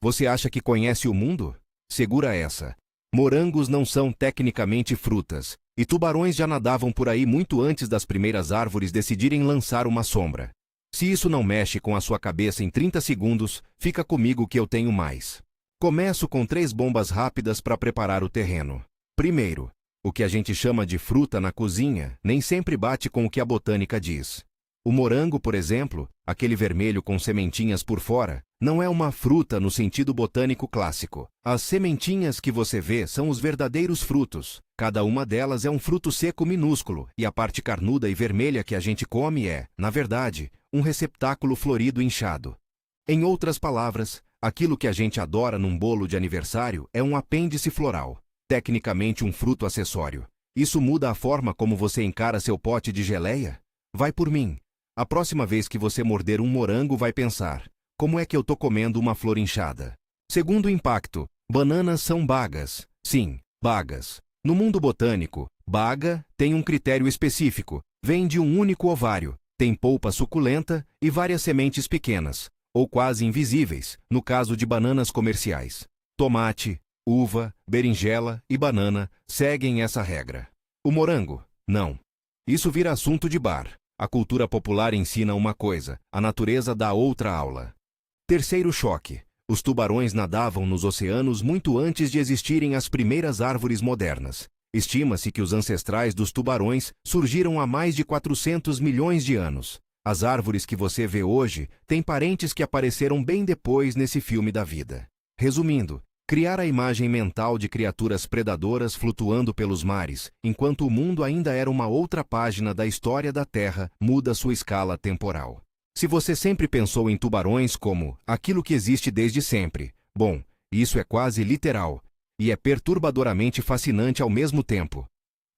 Você acha que conhece o mundo? Segura essa. Morangos não são tecnicamente frutas, e tubarões já nadavam por aí muito antes das primeiras árvores decidirem lançar uma sombra. Se isso não mexe com a sua cabeça em 30 segundos, fica comigo que eu tenho mais. Começo com 3 bombas rápidas para preparar o terreno. Primeiro, o que a gente chama de fruta na cozinha nem sempre bate com o que a botânica diz. O morango, por exemplo, aquele vermelho com sementinhas por fora, não é uma fruta no sentido botânico clássico. As sementinhas que você vê são os verdadeiros frutos. Cada uma delas é um fruto seco minúsculo, e a parte carnuda e vermelha que a gente come é, na verdade, um receptáculo florido inchado. Em outras palavras, aquilo que a gente adora num bolo de aniversário é um apêndice floral, tecnicamente um fruto acessório. Isso muda a forma como você encara seu pote de geleia? Vai por mim. A próxima vez que você morder um morango vai pensar, como é que eu tô comendo uma flor inchada? Segundo impacto, bananas são bagas. Sim, bagas. No mundo botânico, baga tem um critério específico, vem de um único ovário, tem polpa suculenta e várias sementes pequenas, ou quase invisíveis, no caso de bananas comerciais. Tomate, uva, berinjela e banana seguem essa regra. O morango, não. Isso vira assunto de bar. A cultura popular ensina uma coisa, a natureza dá outra aula. Terceiro choque. Os tubarões nadavam nos oceanos muito antes de existirem as primeiras árvores modernas. Estima-se que os ancestrais dos tubarões surgiram há mais de 400 milhões de anos. As árvores que você vê hoje têm parentes que apareceram bem depois nesse filme da vida. Resumindo, criar a imagem mental de criaturas predadoras flutuando pelos mares, enquanto o mundo ainda era uma outra página da história da Terra, muda sua escala temporal. Se você sempre pensou em tubarões como aquilo que existe desde sempre, bom, isso é quase literal, e é perturbadoramente fascinante ao mesmo tempo.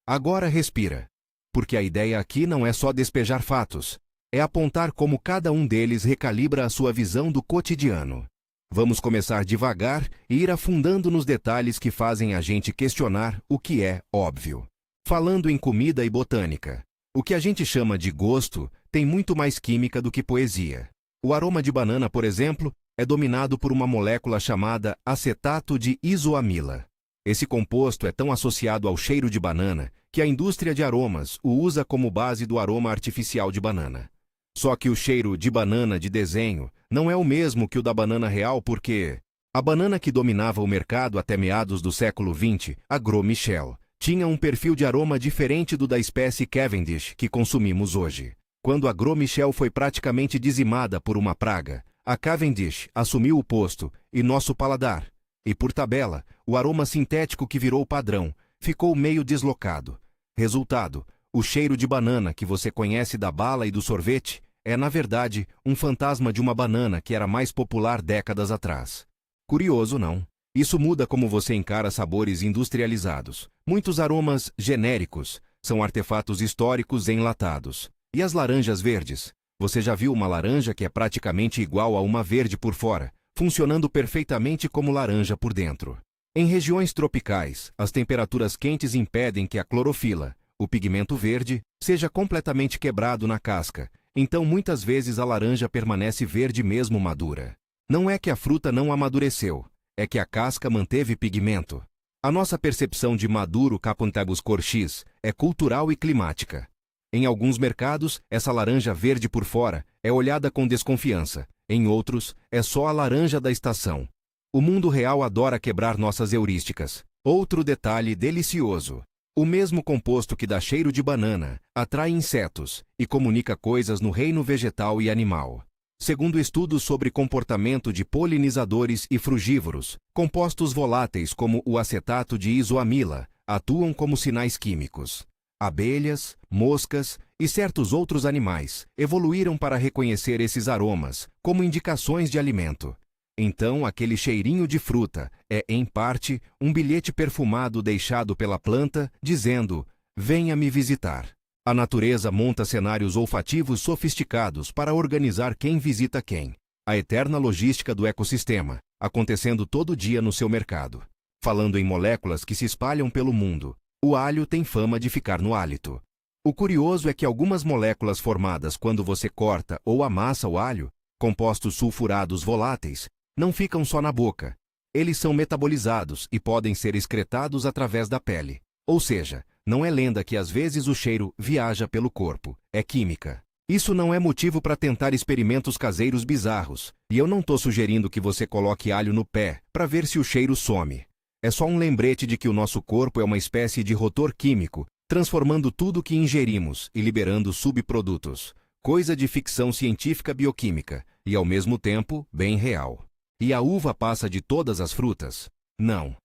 Agora respira. Porque a ideia aqui não é só despejar fatos, é apontar como cada um deles recalibra a sua visão do cotidiano. Vamos começar devagar e ir afundando nos detalhes que fazem a gente questionar o que é óbvio. Falando em comida e botânica, o que a gente chama de gosto tem muito mais química do que poesia. O aroma de banana, por exemplo, é dominado por uma molécula chamada acetato de isoamila. Esse composto é tão associado ao cheiro de banana que a indústria de aromas o usa como base do aroma artificial de banana. Só que o cheiro de banana de desenho não é o mesmo que o da banana real porque a banana que dominava o mercado até meados do século XX, a Gros Michel, tinha um perfil de aroma diferente do da espécie Cavendish que consumimos hoje. Quando a Gros Michel foi praticamente dizimada por uma praga, a Cavendish assumiu o posto e nosso paladar, e por tabela, o aroma sintético que virou padrão, ficou meio deslocado. Resultado, o cheiro de banana que você conhece da bala e do sorvete é, na verdade, um fantasma de uma banana que era mais popular décadas atrás. Curioso, não? Isso muda como você encara sabores industrializados. Muitos aromas genéricos são artefatos históricos enlatados. E as laranjas verdes? Você já viu uma laranja que é praticamente igual a uma verde por fora, funcionando perfeitamente como laranja por dentro? Em regiões tropicais, as temperaturas quentes impedem que a clorofila, o pigmento verde, seja completamente quebrado na casca. Então, muitas vezes a laranja permanece verde mesmo madura. Não é que a fruta não amadureceu, é que a casca manteve pigmento. A nossa percepção de maduro Capantebus cor X é cultural e climática. Em alguns mercados, essa laranja verde por fora é olhada com desconfiança. Em outros, é só a laranja da estação. O mundo real adora quebrar nossas heurísticas. Outro detalhe delicioso. O mesmo composto que dá cheiro de banana atrai insetos e comunica coisas no reino vegetal e animal. Segundo estudos sobre comportamento de polinizadores e frugívoros, compostos voláteis como o acetato de isoamila atuam como sinais químicos. Abelhas, moscas e certos outros animais evoluíram para reconhecer esses aromas como indicações de alimento. Então, aquele cheirinho de fruta é, em parte, um bilhete perfumado deixado pela planta, dizendo, venha me visitar. A natureza monta cenários olfativos sofisticados para organizar quem visita quem. A eterna logística do ecossistema, acontecendo todo dia no seu mercado. Falando em moléculas que se espalham pelo mundo, o alho tem fama de ficar no hálito. O curioso é que algumas moléculas formadas quando você corta ou amassa o alho, compostos sulfurados voláteis, não ficam só na boca. Eles são metabolizados e podem ser excretados através da pele. Ou seja, não é lenda que às vezes o cheiro viaja pelo corpo, é química. Isso não é motivo para tentar experimentos caseiros bizarros, e eu não estou sugerindo que você coloque alho no pé para ver se o cheiro some. É só um lembrete de que o nosso corpo é uma espécie de rotor químico, transformando tudo que ingerimos e liberando subprodutos. Coisa de ficção científica bioquímica, e ao mesmo tempo, bem real. E a uva passa de todas as frutas? Não.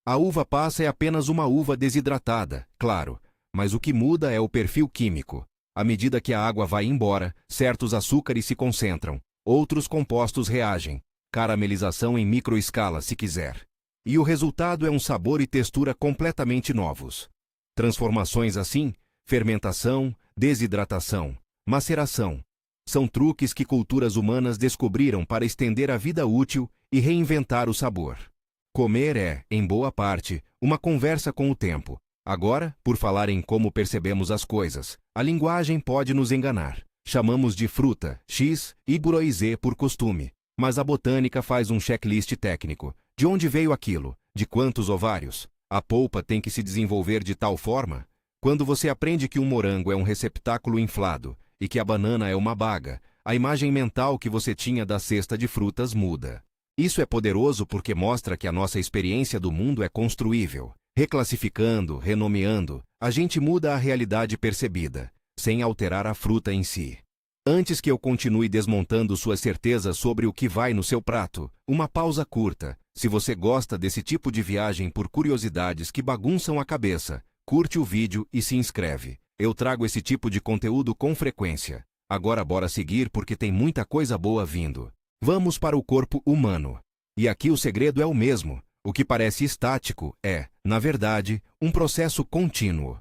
A uva passa é apenas uma uva desidratada, claro, mas o que muda é o perfil químico. À medida que a água vai embora, certos açúcares se concentram, outros compostos reagem, caramelização em microescala se quiser. E o resultado é um sabor e textura completamente novos. Transformações assim, fermentação, desidratação, maceração, são truques que culturas humanas descobriram para estender a vida útil e reinventar o sabor. Comer é, em boa parte, uma conversa com o tempo. Agora, por falar em como percebemos as coisas, a linguagem pode nos enganar. Chamamos de fruta X e buroí Z por costume, mas a botânica faz um checklist técnico. De onde veio aquilo? De quantos ovários? A polpa tem que se desenvolver de tal forma? Quando você aprende que um morango é um receptáculo inflado e que a banana é uma baga, a imagem mental que você tinha da cesta de frutas muda. Isso é poderoso porque mostra que a nossa experiência do mundo é construível. Reclassificando, renomeando, a gente muda a realidade percebida, sem alterar a fruta em si. Antes que eu continue desmontando suas certezas sobre o que vai no seu prato, uma pausa curta. Se você gosta desse tipo de viagem por curiosidades que bagunçam a cabeça, curte o vídeo e se inscreve. Eu trago esse tipo de conteúdo com frequência. Agora bora seguir porque tem muita coisa boa vindo. Vamos para o corpo humano. E aqui o segredo é o mesmo. O que parece estático é, na verdade, um processo contínuo.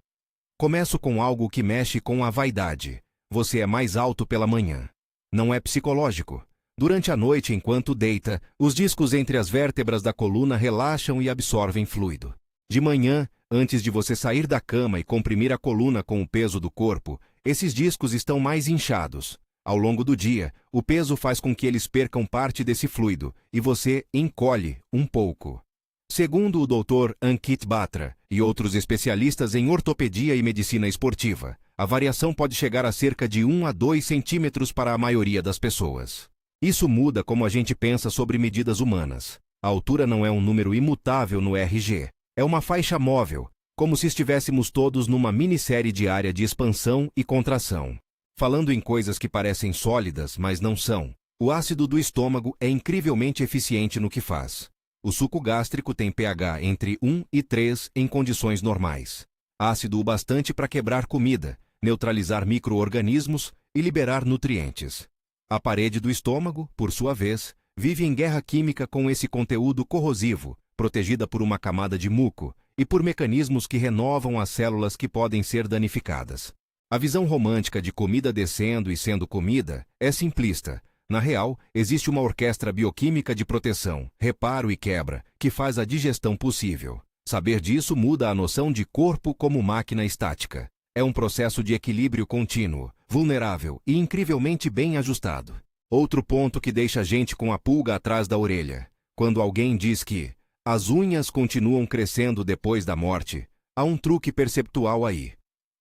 Começo com algo que mexe com a vaidade. Você é mais alto pela manhã. Não é psicológico. Durante a noite, enquanto deita, os discos entre as vértebras da coluna relaxam e absorvem fluido. De manhã, antes de você sair da cama e comprimir a coluna com o peso do corpo, esses discos estão mais inchados. Ao longo do dia, o peso faz com que eles percam parte desse fluido e você encolhe um pouco. Segundo o Dr. Ankit Batra e outros especialistas em ortopedia e medicina esportiva, a variação pode chegar a cerca de 1 a 2 centímetros para a maioria das pessoas. Isso muda como a gente pensa sobre medidas humanas. A altura não é um número imutável no RG. É uma faixa móvel, como se estivéssemos todos numa minissérie diária de expansão e contração. Falando em coisas que parecem sólidas, mas não são, o ácido do estômago é incrivelmente eficiente no que faz. O suco gástrico tem pH entre 1 e 3 em condições normais. Ácido o bastante para quebrar comida, neutralizar micro-organismos e liberar nutrientes. A parede do estômago, por sua vez, vive em guerra química com esse conteúdo corrosivo, protegida por uma camada de muco e por mecanismos que renovam as células que podem ser danificadas. A visão romântica de comida descendo e sendo comida é simplista. Na real, existe uma orquestra bioquímica de proteção, reparo e quebra, que faz a digestão possível. Saber disso muda a noção de corpo como máquina estática. É um processo de equilíbrio contínuo, vulnerável e incrivelmente bem ajustado. Outro ponto que deixa a gente com a pulga atrás da orelha. Quando alguém diz que as unhas continuam crescendo depois da morte, há um truque perceptual aí.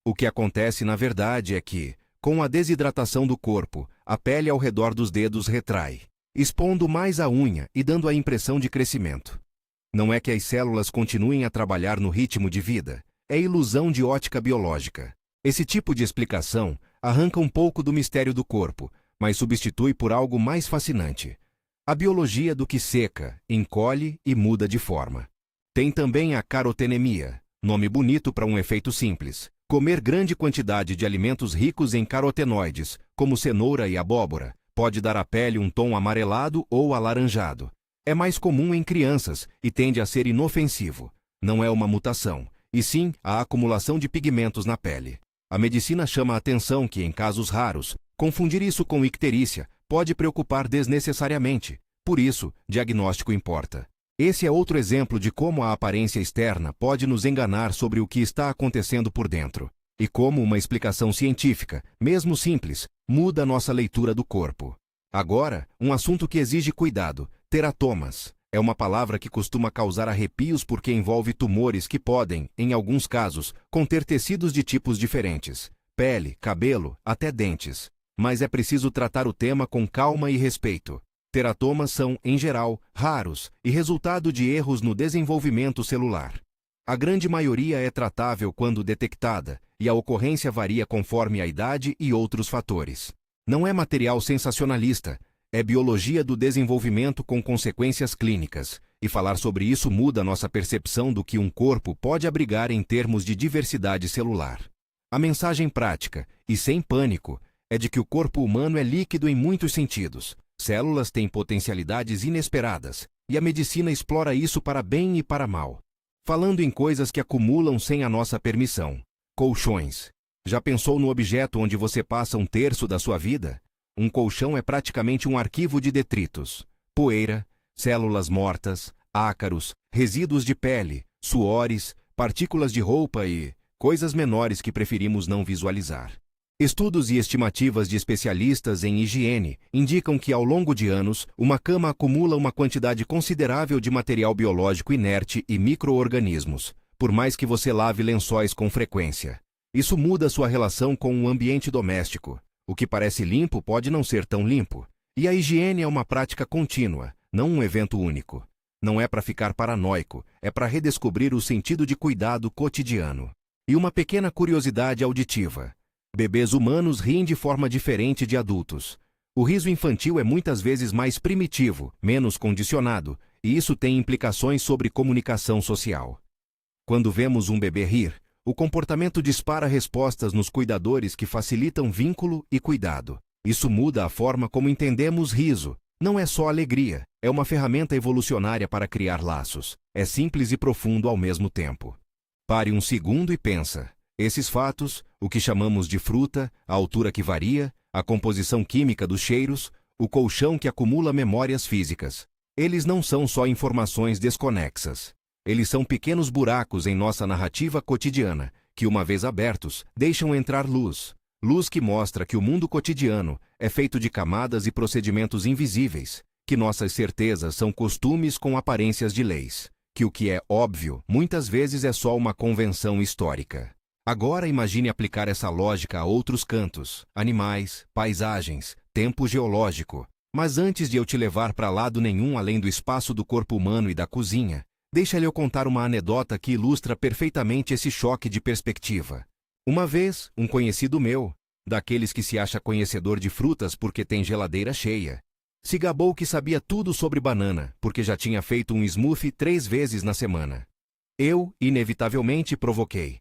O que acontece na verdade é que, com a desidratação do corpo, a pele ao redor dos dedos retrai, expondo mais a unha e dando a impressão de crescimento. Não é que as células continuem a trabalhar no ritmo de vida, é ilusão de ótica biológica. Esse tipo de explicação arranca um pouco do mistério do corpo, mas substitui por algo mais fascinante. A biologia do que seca, encolhe e muda de forma. Tem também a carotenemia, nome bonito para um efeito simples. Comer grande quantidade de alimentos ricos em carotenoides, como cenoura e abóbora, pode dar à pele um tom amarelado ou alaranjado. É mais comum em crianças e tende a ser inofensivo. Não é uma mutação, e sim a acumulação de pigmentos na pele. A medicina chama a atenção que, em casos raros, confundir isso com icterícia pode preocupar desnecessariamente. Por isso, diagnóstico importa. Esse é outro exemplo de como a aparência externa pode nos enganar sobre o que está acontecendo por dentro, e como uma explicação científica, mesmo simples, muda nossa leitura do corpo. Agora, um assunto que exige cuidado, Teratomas é uma palavra que costuma causar arrepios porque envolve tumores que podem, em alguns casos, conter tecidos de tipos diferentes, pele, cabelo, até dentes. Mas é preciso tratar o tema com calma e respeito. Teratomas são, em geral, raros e resultado de erros no desenvolvimento celular. A grande maioria é tratável quando detectada, e a ocorrência varia conforme a idade e outros fatores. Não é material sensacionalista, é biologia do desenvolvimento com consequências clínicas, e falar sobre isso muda nossa percepção do que um corpo pode abrigar em termos de diversidade celular. A mensagem prática, e sem pânico, é de que o corpo humano é líquido em muitos sentidos. Células têm potencialidades inesperadas, e a medicina explora isso para bem e para mal. Falando em coisas que acumulam sem a nossa permissão. Colchões. Já pensou no objeto onde você passa um terço da sua vida? Um colchão é praticamente um arquivo de detritos. Poeira, células mortas, ácaros, resíduos de pele, suores, partículas de roupa e coisas menores que preferimos não visualizar. Estudos e estimativas de especialistas em higiene indicam que, ao longo de anos, uma cama acumula uma quantidade considerável de material biológico inerte e micro-organismos, por mais que você lave lençóis com frequência. Isso muda sua relação com o ambiente doméstico. O que parece limpo pode não ser tão limpo. E a higiene é uma prática contínua, não um evento único. Não é para ficar paranoico, é para redescobrir o sentido de cuidado cotidiano. E uma pequena curiosidade auditiva. Bebês humanos riem de forma diferente de adultos. O riso infantil é muitas vezes mais primitivo, menos condicionado, e isso tem implicações sobre comunicação social. Quando vemos um bebê rir, o comportamento dispara respostas nos cuidadores que facilitam vínculo e cuidado. Isso muda a forma como entendemos riso. Não é só alegria, é uma ferramenta evolucionária para criar laços. É simples e profundo ao mesmo tempo. Pare um segundo e pensa. Esses fatos, o que chamamos de fruta, a altura que varia, a composição química dos cheiros, o colchão que acumula memórias físicas. Eles não são só informações desconexas. Eles são pequenos buracos em nossa narrativa cotidiana, que, uma vez abertos, deixam entrar luz. Luz que mostra que o mundo cotidiano é feito de camadas e procedimentos invisíveis, que nossas certezas são costumes com aparências de leis, que o que é óbvio muitas vezes é só uma convenção histórica. Agora imagine aplicar essa lógica a outros cantos, animais, paisagens, tempo geológico. Mas antes de eu te levar para lado nenhum além do espaço do corpo humano e da cozinha, deixa-lhe eu contar uma anedota que ilustra perfeitamente esse choque de perspectiva. Uma vez, um conhecido meu, daqueles que se acha conhecedor de frutas porque tem geladeira cheia, se gabou que sabia tudo sobre banana, porque já tinha feito um smoothie 3 vezes na semana. Eu, inevitavelmente, provoquei.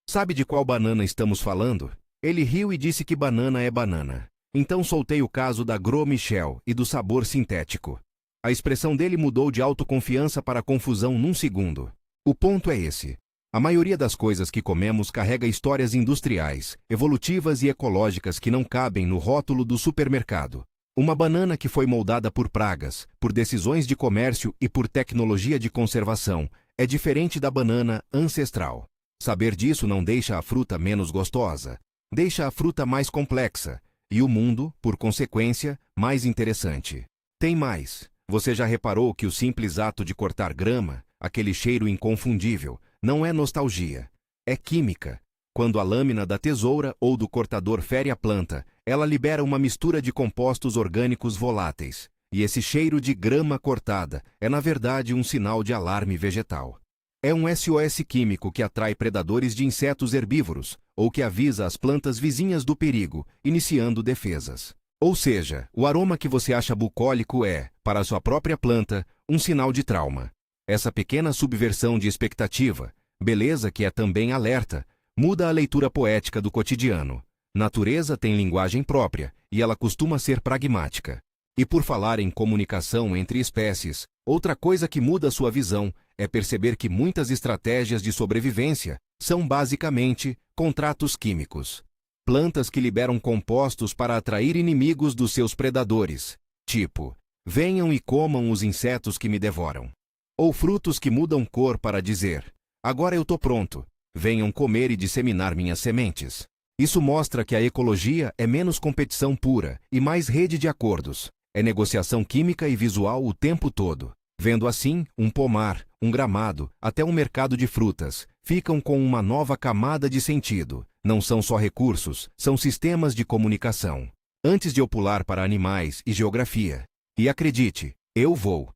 Sabe de qual banana estamos falando? Ele riu e disse que banana é banana. Então soltei o caso da Gros Michel e do sabor sintético. A expressão dele mudou de autoconfiança para confusão num segundo. O ponto é esse. A maioria das coisas que comemos carrega histórias industriais, evolutivas e ecológicas que não cabem no rótulo do supermercado. Uma banana que foi moldada por pragas, por decisões de comércio e por tecnologia de conservação é diferente da banana ancestral. Saber disso não deixa a fruta menos gostosa, deixa a fruta mais complexa e o mundo, por consequência, mais interessante. Tem mais. Você já reparou que o simples ato de cortar grama, aquele cheiro inconfundível, não é nostalgia, é química. Quando a lâmina da tesoura ou do cortador fere a planta, ela libera uma mistura de compostos orgânicos voláteis. E esse cheiro de grama cortada é, na verdade, um sinal de alarme vegetal. É um SOS químico que atrai predadores de insetos herbívoros ou que avisa as plantas vizinhas do perigo, iniciando defesas. Ou seja, o aroma que você acha bucólico é, para a sua própria planta, um sinal de trauma. Essa pequena subversão de expectativa, beleza que é também alerta, muda a leitura poética do cotidiano. Natureza tem linguagem própria e ela costuma ser pragmática. E por falar em comunicação entre espécies, outra coisa que muda sua visão é perceber que muitas estratégias de sobrevivência são basicamente contratos químicos. Plantas que liberam compostos para atrair inimigos dos seus predadores, tipo, venham e comam os insetos que me devoram. Ou frutos que mudam cor para dizer, agora eu tô pronto, venham comer e disseminar minhas sementes. Isso mostra que a ecologia é menos competição pura e mais rede de acordos. É negociação química e visual o tempo todo. Vendo assim, um pomar, um gramado, até um mercado de frutas, ficam com uma nova camada de sentido. Não são só recursos, são sistemas de comunicação. Antes de eu pular para animais e geografia. E acredite, eu vou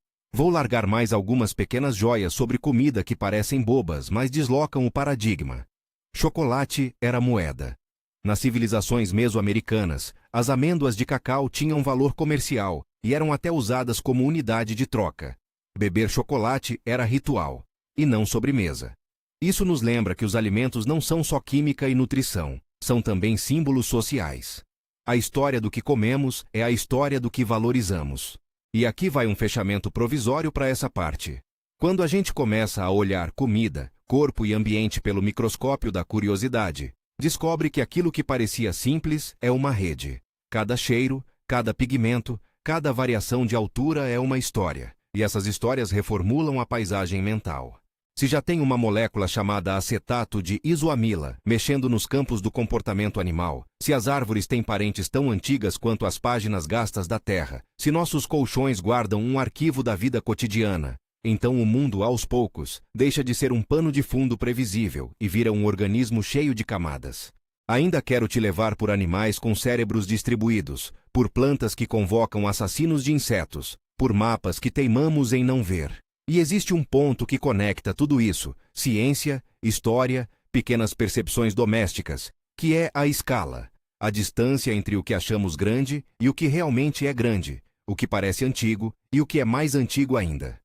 largar mais algumas pequenas joias sobre comida que parecem bobas, mas deslocam o paradigma. Chocolate era moeda. Nas civilizações meso-americanas, as amêndoas de cacau tinham valor comercial e eram até usadas como unidade de troca. Beber chocolate era ritual, e não sobremesa. Isso nos lembra que os alimentos não são só química e nutrição, são também símbolos sociais. A história do que comemos é a história do que valorizamos. E aqui vai um fechamento provisório para essa parte. Quando a gente começa a olhar comida, corpo e ambiente pelo microscópio da curiosidade, descobre que aquilo que parecia simples é uma rede. Cada cheiro, cada pigmento, cada variação de altura é uma história. E essas histórias reformulam a paisagem mental. Se já tem uma molécula chamada acetato de isoamila mexendo nos campos do comportamento animal, se as árvores têm parentes tão antigas quanto as páginas gastas da Terra, se nossos colchões guardam um arquivo da vida cotidiana, então o mundo, aos poucos, deixa de ser um pano de fundo previsível e vira um organismo cheio de camadas. Ainda quero te levar por animais com cérebros distribuídos, por plantas que convocam assassinos de insetos, por mapas que teimamos em não ver. E existe um ponto que conecta tudo isso, ciência, história, pequenas percepções domésticas, que é a escala, a distância entre o que achamos grande e o que realmente é grande, o que parece antigo e o que é mais antigo ainda.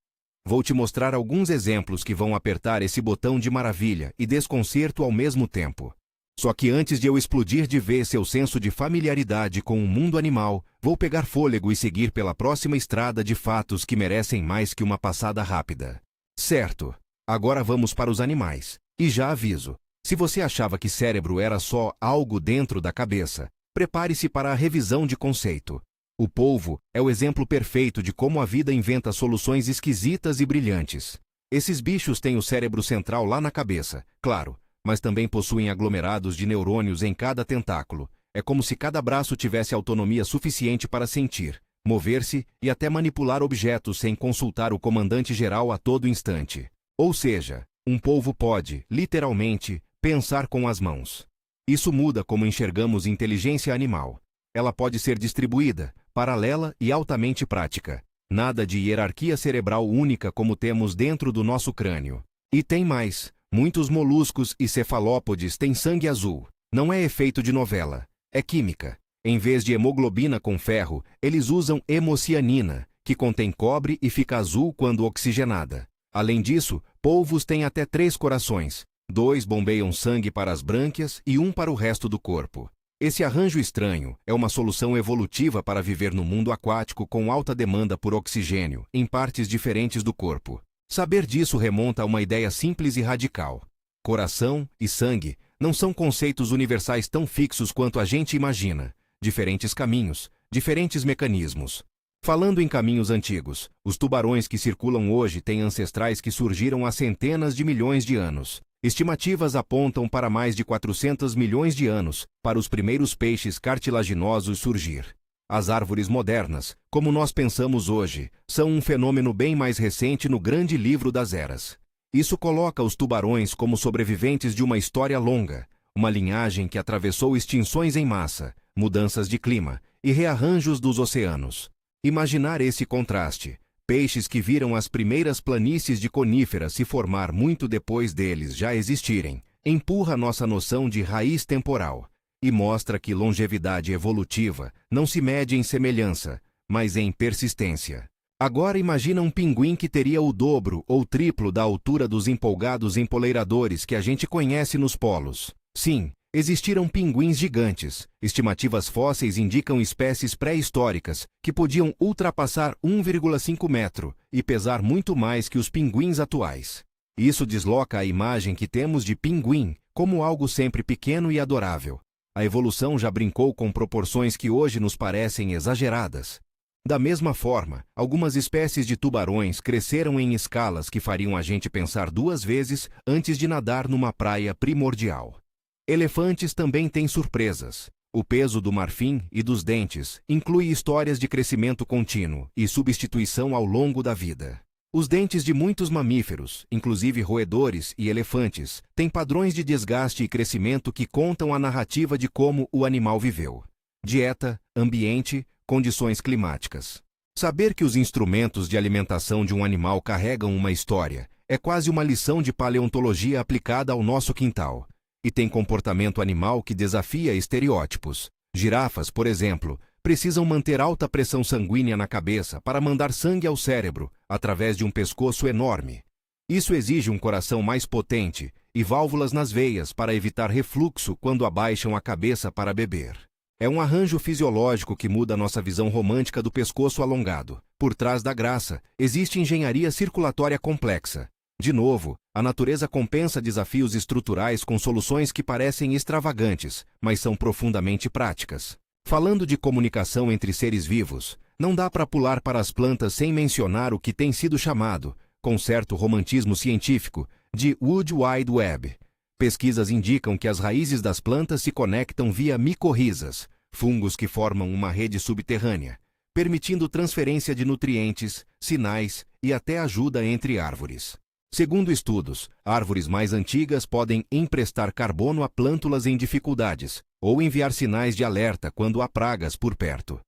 Vou te mostrar alguns exemplos que vão apertar esse botão de maravilha e desconcerto ao mesmo tempo. Só que antes de eu explodir de vez seu senso de familiaridade com o mundo animal, vou pegar fôlego e seguir pela próxima estrada de fatos que merecem mais que uma passada rápida. Certo, agora vamos para os animais. E já aviso, se você achava que cérebro era só algo dentro da cabeça, prepare-se para a revisão de conceito. O polvo é o exemplo perfeito de como a vida inventa soluções esquisitas e brilhantes. Esses bichos têm o cérebro central lá na cabeça, claro, mas também possuem aglomerados de neurônios em cada tentáculo. É como se cada braço tivesse autonomia suficiente para sentir, mover-se e até manipular objetos sem consultar o comandante-geral a todo instante. Ou seja, um polvo pode, literalmente, pensar com as mãos. Isso muda como enxergamos inteligência animal. Ela pode ser distribuída, paralela e altamente prática. Nada de hierarquia cerebral única como temos dentro do nosso crânio. E tem mais. Muitos moluscos e cefalópodes têm sangue azul. Não é efeito de novela, é química. Em vez de hemoglobina com ferro, eles usam hemocianina, que contém cobre e fica azul quando oxigenada. Além disso, polvos têm até 3 corações. 2 bombeiam sangue para as brânquias e 1 para o resto do corpo. Esse arranjo estranho é uma solução evolutiva para viver no mundo aquático com alta demanda por oxigênio, em partes diferentes do corpo. Saber disso remonta a uma ideia simples e radical. Coração e sangue não são conceitos universais tão fixos quanto a gente imagina. Diferentes caminhos, diferentes mecanismos. Falando em caminhos antigos, os tubarões que circulam hoje têm ancestrais que surgiram há centenas de milhões de anos. Estimativas apontam para mais de 400 milhões de anos para os primeiros peixes cartilaginosos surgir. As árvores modernas, como nós pensamos hoje, são um fenômeno bem mais recente no grande livro das eras. Isso coloca os tubarões como sobreviventes de uma história longa, uma linhagem que atravessou extinções em massa, mudanças de clima e rearranjos dos oceanos. Imaginar esse contraste, peixes que viram as primeiras planícies de coníferas se formar muito depois deles já existirem, empurra nossa noção de raiz temporal. E mostra que longevidade evolutiva não se mede em semelhança, mas em persistência. Agora imagina um pinguim que teria o dobro ou triplo da altura dos empolgados empoleiradores que a gente conhece nos polos. Sim, existiram pinguins gigantes. Estimativas fósseis indicam espécies pré-históricas que podiam ultrapassar 1,5 metro e pesar muito mais que os pinguins atuais. Isso desloca a imagem que temos de pinguim como algo sempre pequeno e adorável. A evolução já brincou com proporções que hoje nos parecem exageradas. Da mesma forma, algumas espécies de tubarões cresceram em escalas que fariam a gente pensar 2 vezes antes de nadar numa praia primordial. Elefantes também têm surpresas. O peso do marfim e dos dentes inclui histórias de crescimento contínuo e substituição ao longo da vida. Os dentes de muitos mamíferos, inclusive roedores e elefantes, têm padrões de desgaste e crescimento que contam a narrativa de como o animal viveu. Dieta, ambiente, condições climáticas. Saber que os instrumentos de alimentação de um animal carregam uma história é quase uma lição de paleontologia aplicada ao nosso quintal. E tem comportamento animal que desafia estereótipos. Girafas, por exemplo, precisam manter alta pressão sanguínea na cabeça para mandar sangue ao cérebro, através de um pescoço enorme. Isso exige um coração mais potente e válvulas nas veias para evitar refluxo quando abaixam a cabeça para beber. É um arranjo fisiológico que muda nossa visão romântica do pescoço alongado. Por trás da graça, existe engenharia circulatória complexa. De novo, a natureza compensa desafios estruturais com soluções que parecem extravagantes, mas são profundamente práticas. Falando de comunicação entre seres vivos, não dá para pular para as plantas sem mencionar o que tem sido chamado, com certo romantismo científico, de Wood Wide Web. Pesquisas indicam que as raízes das plantas se conectam via micorrizas, fungos que formam uma rede subterrânea, permitindo transferência de nutrientes, sinais e até ajuda entre árvores. Segundo estudos, árvores mais antigas podem emprestar carbono a plântulas em dificuldades, ou enviar sinais de alerta quando há pragas por perto.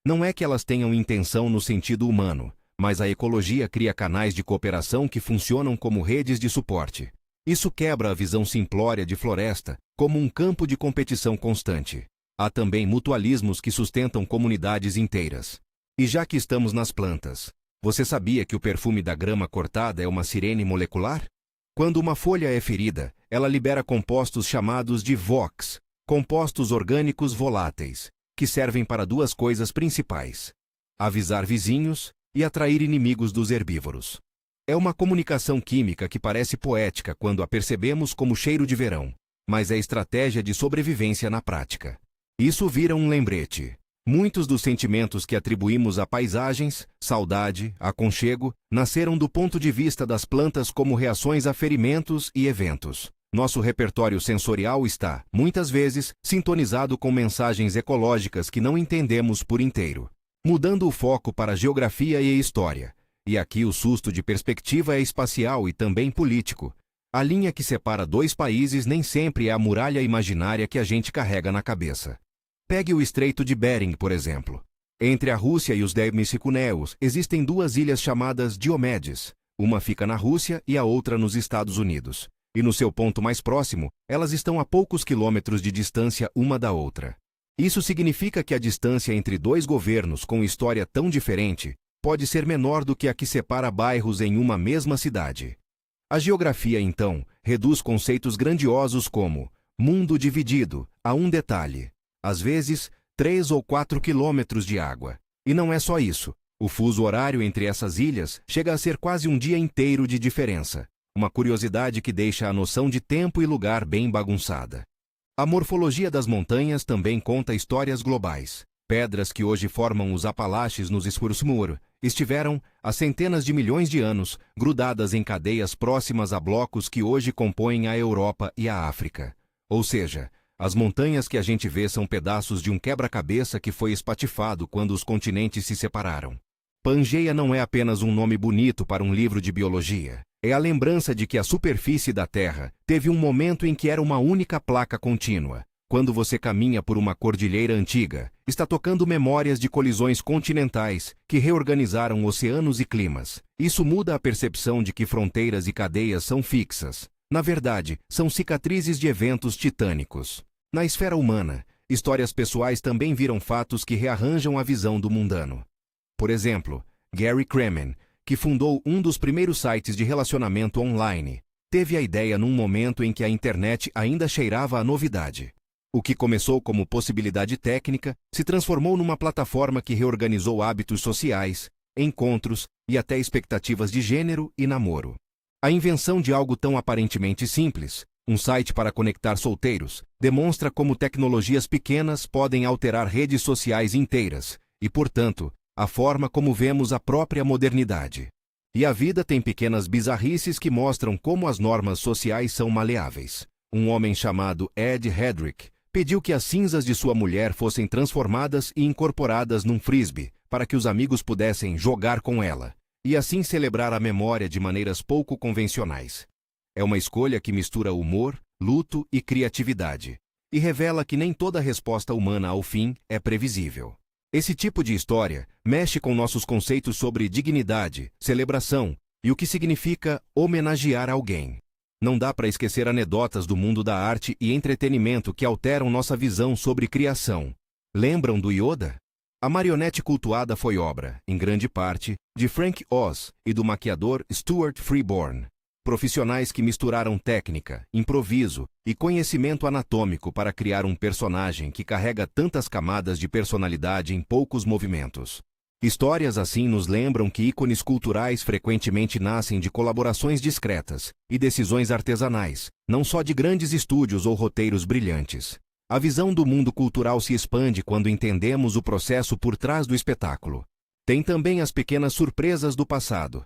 Não é que elas tenham intenção no sentido humano, mas a ecologia cria canais de cooperação que funcionam como redes de suporte. Isso quebra a visão simplória de floresta como um campo de competição constante. Há também mutualismos que sustentam comunidades inteiras. E já que estamos nas plantas, você sabia que o perfume da grama cortada é uma sirene molecular? Quando uma folha é ferida, ela libera compostos chamados de VOX, compostos orgânicos voláteis, que servem para duas coisas principais: avisar vizinhos e atrair inimigos dos herbívoros. É uma comunicação química que parece poética quando a percebemos como cheiro de verão, mas é estratégia de sobrevivência na prática. Isso vira um lembrete. Muitos dos sentimentos que atribuímos a paisagens, saudade, aconchego, nasceram do ponto de vista das plantas como reações a ferimentos e eventos. Nosso repertório sensorial está, muitas vezes, sintonizado com mensagens ecológicas que não entendemos por inteiro. Mudando o foco para geografia e história. E aqui o susto de perspectiva é espacial e também político. A linha que separa dois países nem sempre é a muralha imaginária que a gente carrega na cabeça. Pegue o Estreito de Bering, por exemplo. Entre a Rússia e os Demicicuneus existem duas ilhas chamadas Diomedes. Uma fica na Rússia e a outra nos Estados Unidos. E no seu ponto mais próximo, elas estão a poucos quilômetros de distância uma da outra. Isso significa que a distância entre dois governos com história tão diferente pode ser menor do que a que separa bairros em uma mesma cidade. A geografia, então, reduz conceitos grandiosos como mundo dividido a um detalhe. Às vezes, 3 ou 4 quilômetros de água. E não é só isso. O fuso horário entre essas ilhas chega a ser quase um dia inteiro de diferença. Uma curiosidade que deixa a noção de tempo e lugar bem bagunçada. A morfologia das montanhas também conta histórias globais. Pedras que hoje formam os Apalaches nos Swarthmore estiveram, há centenas de milhões de anos, grudadas em cadeias próximas a blocos que hoje compõem a Europa e a África. Ou seja, as montanhas que a gente vê são pedaços de um quebra-cabeça que foi espatifado quando os continentes se separaram. Pangeia não é apenas um nome bonito para um livro de biologia. É a lembrança de que a superfície da Terra teve um momento em que era uma única placa contínua. Quando você caminha por uma cordilheira antiga, está tocando memórias de colisões continentais que reorganizaram oceanos e climas. Isso muda a percepção de que fronteiras e cadeias são fixas. Na verdade, são cicatrizes de eventos titânicos. Na esfera humana, histórias pessoais também viram fatos que rearranjam a visão do mundano. Por exemplo, Gary Kremen, que fundou um dos primeiros sites de relacionamento online, teve a ideia num momento em que a internet ainda cheirava a novidade. O que começou como possibilidade técnica se transformou numa plataforma que reorganizou hábitos sociais, encontros e até expectativas de gênero e namoro. A invenção de algo tão aparentemente simples, um site para conectar solteiros, demonstra como tecnologias pequenas podem alterar redes sociais inteiras e, portanto, a forma como vemos a própria modernidade. E a vida tem pequenas bizarrices que mostram como as normas sociais são maleáveis. Um homem chamado Ed Hedrick Pediu que as cinzas de sua mulher fossem transformadas e incorporadas num frisbee, para que os amigos pudessem jogar com ela, e assim celebrar a memória de maneiras pouco convencionais. É uma escolha que mistura humor, luto e criatividade, e revela que nem toda resposta humana ao fim é previsível. Esse tipo de história mexe com nossos conceitos sobre dignidade, celebração e o que significa homenagear alguém. Não dá para esquecer anedotas do mundo da arte e entretenimento que alteram nossa visão sobre criação. Lembram do Yoda? A marionete cultuada foi obra, em grande parte, de Frank Oz e do maquiador Stuart Freeborn. Profissionais que misturaram técnica, improviso e conhecimento anatômico para criar um personagem que carrega tantas camadas de personalidade em poucos movimentos. Histórias assim nos lembram que ícones culturais frequentemente nascem de colaborações discretas e decisões artesanais, não só de grandes estúdios ou roteiros brilhantes. A visão do mundo cultural se expande quando entendemos o processo por trás do espetáculo. Tem também as pequenas surpresas do passado.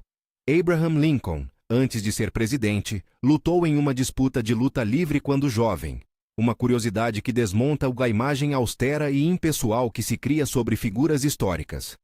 Abraham Lincoln, antes de ser presidente, lutou em uma disputa de luta livre quando jovem. Uma curiosidade que desmonta a imagem austera e impessoal que se cria sobre figuras históricas.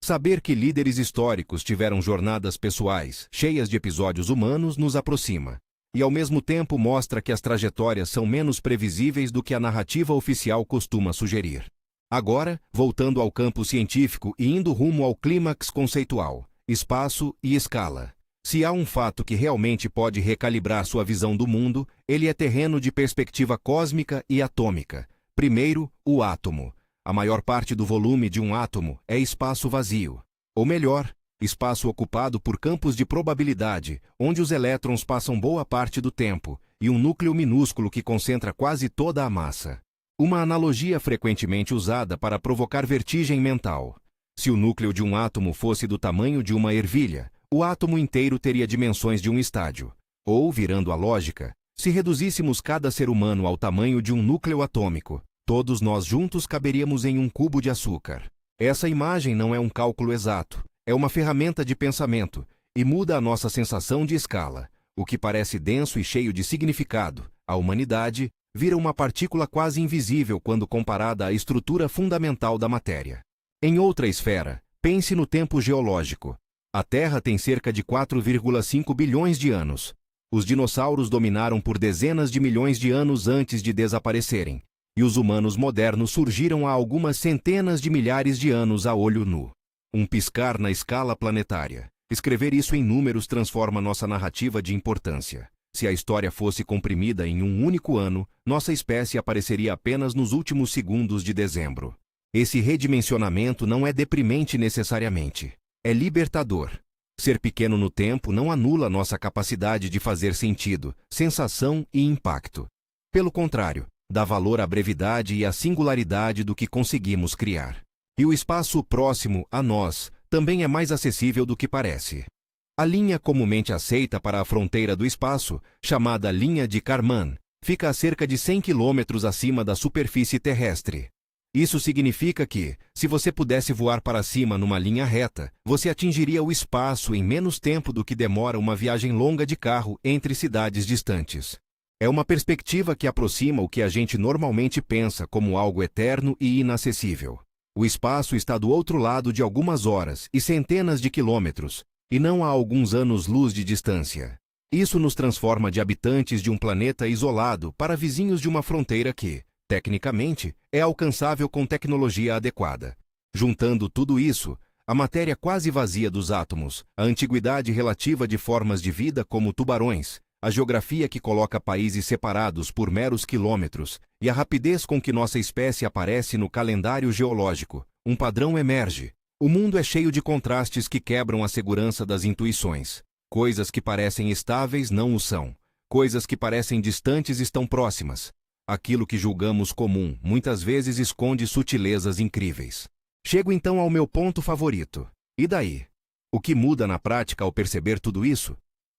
Saber que líderes históricos tiveram jornadas pessoais, cheias de episódios humanos, nos aproxima. E ao mesmo tempo mostra que as trajetórias são menos previsíveis do que a narrativa oficial costuma sugerir. Agora, voltando ao campo científico e indo rumo ao clímax conceitual, espaço e escala. Se há um fato que realmente pode recalibrar sua visão do mundo, ele é terreno de perspectiva cósmica e atômica. Primeiro, o átomo. A maior parte do volume de um átomo é espaço vazio. Ou melhor, espaço ocupado por campos de probabilidade, onde os elétrons passam boa parte do tempo, e um núcleo minúsculo que concentra quase toda a massa. Uma analogia frequentemente usada para provocar vertigem mental. Se o núcleo de um átomo fosse do tamanho de uma ervilha, o átomo inteiro teria dimensões de um estádio. Ou, virando a lógica, se reduzíssemos cada ser humano ao tamanho de um núcleo atômico, todos nós juntos caberíamos em um cubo de açúcar. Essa imagem não é um cálculo exato, é uma ferramenta de pensamento, e muda a nossa sensação de escala. O que parece denso e cheio de significado, a humanidade, vira uma partícula quase invisível quando comparada à estrutura fundamental da matéria. Em outra esfera, pense no tempo geológico. A Terra tem cerca de 4,5 bilhões de anos. Os dinossauros dominaram por dezenas de milhões de anos antes de desaparecerem, e os humanos modernos surgiram há algumas centenas de milhares de anos a olho nu. Um piscar na escala planetária. Escrever isso em números transforma nossa narrativa de importância. Se a história fosse comprimida em um único ano, nossa espécie apareceria apenas nos últimos segundos de dezembro. Esse redimensionamento não é deprimente necessariamente. É libertador. Ser pequeno no tempo não anula nossa capacidade de fazer sentido, sensação e impacto. Pelo contrário, dá valor à brevidade e à singularidade do que conseguimos criar. E o espaço próximo a nós também é mais acessível do que parece. A linha comumente aceita para a fronteira do espaço, chamada linha de Kármán, fica a cerca de 100 quilômetros acima da superfície terrestre. Isso significa que, se você pudesse voar para cima numa linha reta, você atingiria o espaço em menos tempo do que demora uma viagem longa de carro entre cidades distantes. É uma perspectiva que aproxima o que a gente normalmente pensa como algo eterno e inacessível. O espaço está do outro lado de algumas horas e centenas de quilômetros, e não a alguns anos-luz de distância. Isso nos transforma de habitantes de um planeta isolado para vizinhos de uma fronteira que, tecnicamente, é alcançável com tecnologia adequada. Juntando tudo isso, a matéria quase vazia dos átomos, a antiguidade relativa de formas de vida como tubarões, a geografia que coloca países separados por meros quilômetros e a rapidez com que nossa espécie aparece no calendário geológico, um padrão emerge. O mundo é cheio de contrastes que quebram a segurança das intuições. Coisas que parecem estáveis não o são. Coisas que parecem distantes estão próximas. Aquilo que julgamos comum muitas vezes esconde sutilezas incríveis. Chego então ao meu ponto favorito. E daí? O que muda na prática ao perceber tudo isso?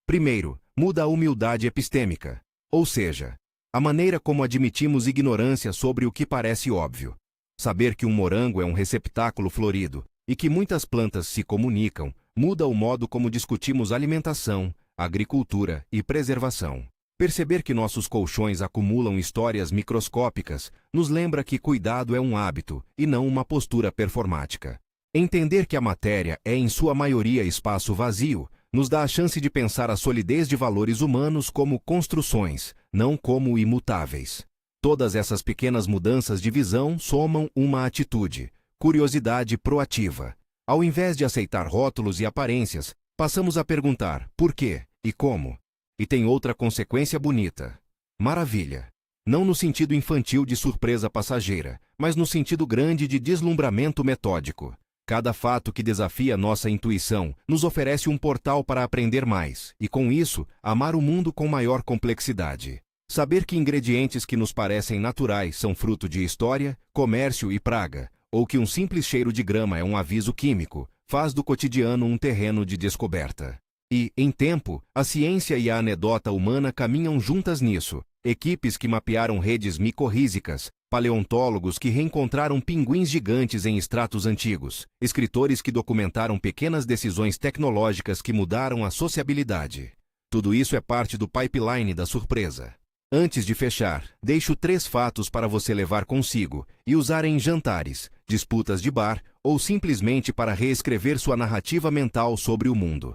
Primeiro, muda a humildade epistêmica, ou seja, a maneira como admitimos ignorância sobre o que parece óbvio. Saber que um morango é um receptáculo florido e que muitas plantas se comunicam muda o modo como discutimos alimentação, agricultura e preservação. Perceber que nossos colchões acumulam histórias microscópicas nos lembra que cuidado é um hábito e não uma postura performática. Entender que a matéria é em sua maioria espaço vazio nos dá a chance de pensar a solidez de valores humanos como construções, não como imutáveis. Todas essas pequenas mudanças de visão somam uma atitude, curiosidade proativa. Ao invés de aceitar rótulos e aparências, passamos a perguntar por quê e como. E tem outra consequência bonita. Maravilha. Não no sentido infantil de surpresa passageira, mas no sentido grande de deslumbramento metódico. Cada fato que desafia nossa intuição nos oferece um portal para aprender mais e, com isso, amar o mundo com maior complexidade. Saber que ingredientes que nos parecem naturais são fruto de história, comércio e praga, ou que um simples cheiro de grama é um aviso químico, faz do cotidiano um terreno de descoberta. E, em tempo, a ciência e a anedota humana caminham juntas nisso. Equipes que mapearam redes micorrízicas, paleontólogos que reencontraram pinguins gigantes em estratos antigos, escritores que documentaram pequenas decisões tecnológicas que mudaram a sociabilidade. Tudo isso é parte do pipeline da surpresa. Antes de fechar, deixo 3 fatos para você levar consigo e usar em jantares, disputas de bar ou simplesmente para reescrever sua narrativa mental sobre o mundo.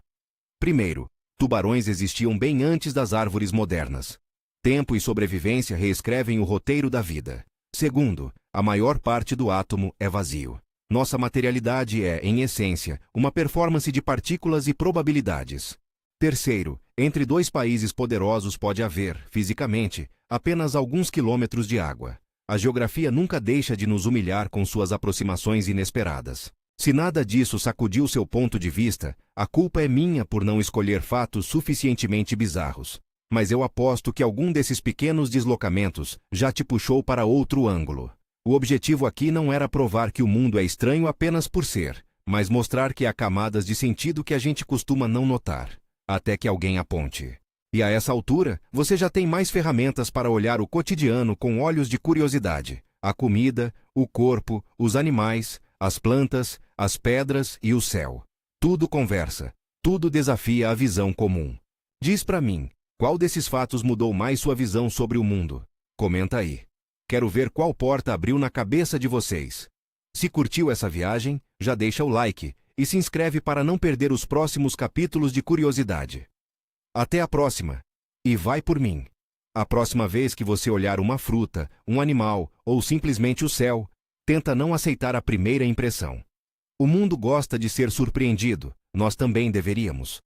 Primeiro, tubarões existiam bem antes das árvores modernas. Tempo e sobrevivência reescrevem o roteiro da vida. Segundo, a maior parte do átomo é vazio. Nossa materialidade é, em essência, uma performance de partículas e probabilidades. Terceiro, entre 2 países poderosos pode haver, fisicamente, apenas alguns quilômetros de água. A geografia nunca deixa de nos humilhar com suas aproximações inesperadas. Se nada disso sacudiu seu ponto de vista, a culpa é minha por não escolher fatos suficientemente bizarros. Mas eu aposto que algum desses pequenos deslocamentos já te puxou para outro ângulo. O objetivo aqui não era provar que o mundo é estranho apenas por ser, mas mostrar que há camadas de sentido que a gente costuma não notar, até que alguém aponte. E a essa altura, você já tem mais ferramentas para olhar o cotidiano com olhos de curiosidade. A comida, o corpo, os animais, as plantas, as pedras e o céu. Tudo conversa, tudo desafia a visão comum. Diz pra mim, qual desses fatos mudou mais sua visão sobre o mundo? Comenta aí. Quero ver qual porta abriu na cabeça de vocês. Se curtiu essa viagem, já deixa o like e se inscreve para não perder os próximos capítulos de curiosidade. Até a próxima. E vai por mim. A próxima vez que você olhar uma fruta, um animal ou simplesmente o céu, tenta não aceitar a primeira impressão. O mundo gosta de ser surpreendido, nós também deveríamos.